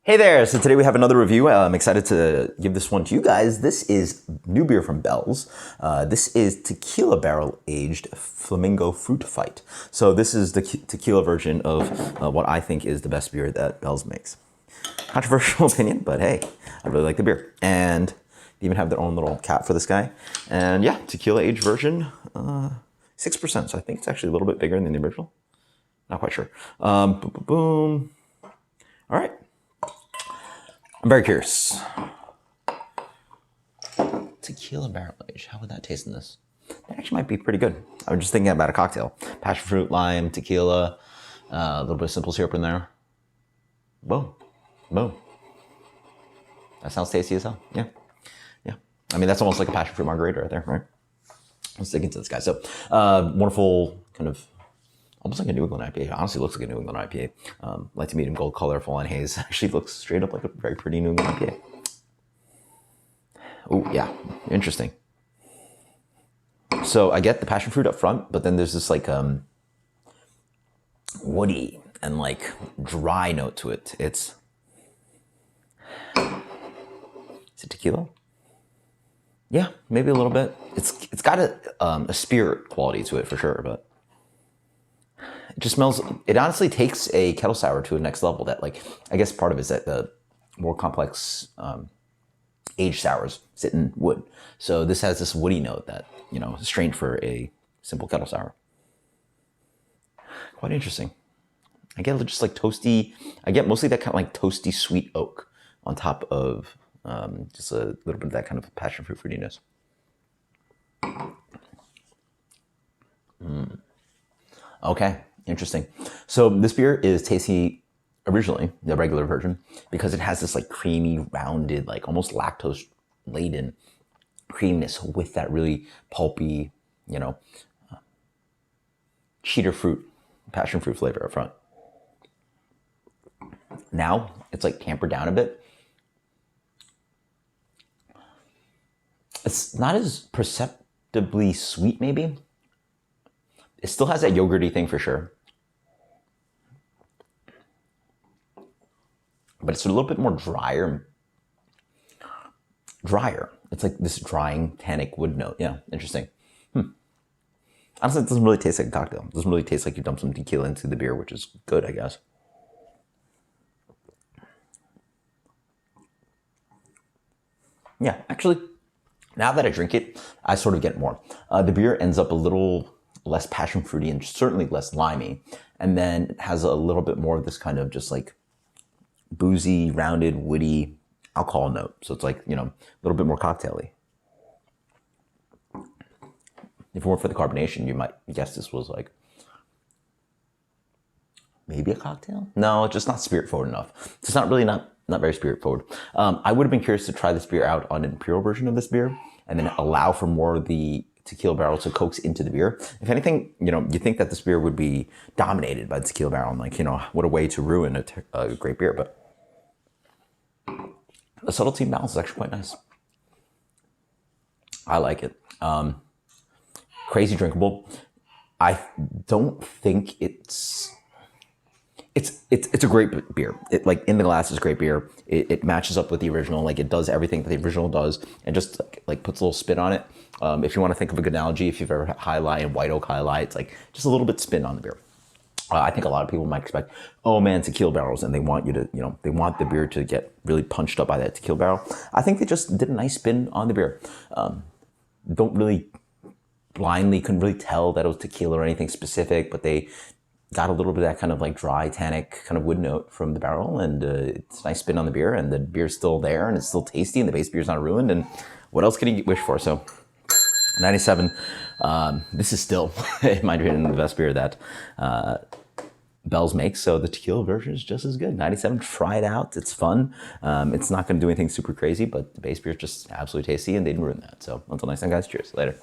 Hey there, so today we have another review. I'm excited to give this one to you guys. This is new beer from Bell's. This is Tequila Barrel Aged Flamingo Fruit Fight. So this is the tequila version of what I think is the best beer that Bell's makes. Controversial opinion, but hey, I really like the beer. And they even have their own little cap for this guy. And yeah, tequila aged version, 6%. So I think it's actually a little bit bigger than the original. Not quite sure. Boom. All right. I'm very curious. Tequila barrel age. How would that taste in this? That actually might be pretty good. I was just thinking about a cocktail. Passion fruit, lime, tequila, a little bit of simple syrup in there. Boom. Boom. That sounds tasty as hell. Yeah. Yeah. I mean, that's almost like a passion fruit margarita right there, right? Let's dig into this guy. So, wonderful kind of almost like a New England IPA. Honestly, looks like a New England IPA. Light to medium gold color, full on haze. Actually looks straight up like a very pretty New England IPA. Oh, yeah. Interesting. So I get the passion fruit up front, but then there's this like woody and like dry note to it. Is it tequila? Yeah, maybe a little bit. It's got a spirit quality to it for sure, but it just smells, it honestly takes a kettle sour to a next level that like, I guess part of it is that the more complex aged sours sit in wood. So this has this woody note that, you know, is strange for a simple kettle sour. Quite interesting. I get just like toasty, I get mostly that kind of like toasty sweet oak on top of just a little bit of that kind of passion fruit fruitiness. Okay. Interesting. So this beer is tasty originally, the regular version, because it has this like creamy, rounded, like almost lactose laden creaminess with that really pulpy, you know, cedar fruit, passion fruit flavor up front. Now it's like tampered down a bit. It's not as perceptibly sweet, maybe. It still has that yogurty thing for sure. But it's a little bit more drier. It's like this drying tannic wood note. Yeah, interesting. Honestly, it doesn't really taste like a cocktail. It doesn't really taste like you dumped some tequila into the beer, which is good, I guess. Yeah, actually, now that I drink it, I sort of get more. The beer ends up a little less passion fruity and certainly less limey. And then it has a little bit more of this kind of just like boozy, rounded, woody alcohol note. So it's like, you know, a little bit more cocktaily. If it weren't for the carbonation, you might guess this was like maybe a cocktail? No, it's just not spirit forward enough. It's not really not very spirit forward. I would have been curious to try this beer out on an imperial version of this beer and then allow for more of the tequila barrel to coax into the beer. If anything, you know, you think that this beer would be dominated by the tequila barrel and like, you know, what a way to ruin a great beer, but the subtlety and balance is actually quite nice. I like it. Crazy drinkable. I don't think it's a great beer. It like in the glass is great beer. It matches up with the original. Like it does everything that the original does and just like puts a little spin on it. If you want to think of a good analogy, if you've ever had High Lie and White Oak High Lie, it's like just a little bit spin on the beer. I think a lot of people might expect, oh man, tequila barrels, and they want you to, you know, they want the beer to get really punched up by that tequila barrel. I think they just did a nice spin on the beer. Don't really couldn't really tell that it was tequila or anything specific, but they got a little bit of that kind of like dry, tannic kind of wood note from the barrel, and it's a nice spin on the beer, and the beer's still there, and it's still tasty, and the base beer's not ruined, and what else can you wish for? So 97, this is still, in my opinion, the best beer that Bell's makes, so the tequila version is just as good. 97, try it out, it's fun. It's not going to do anything super crazy, but the base beer is just absolutely tasty, and they didn't ruin that. So until next time, guys, cheers, later.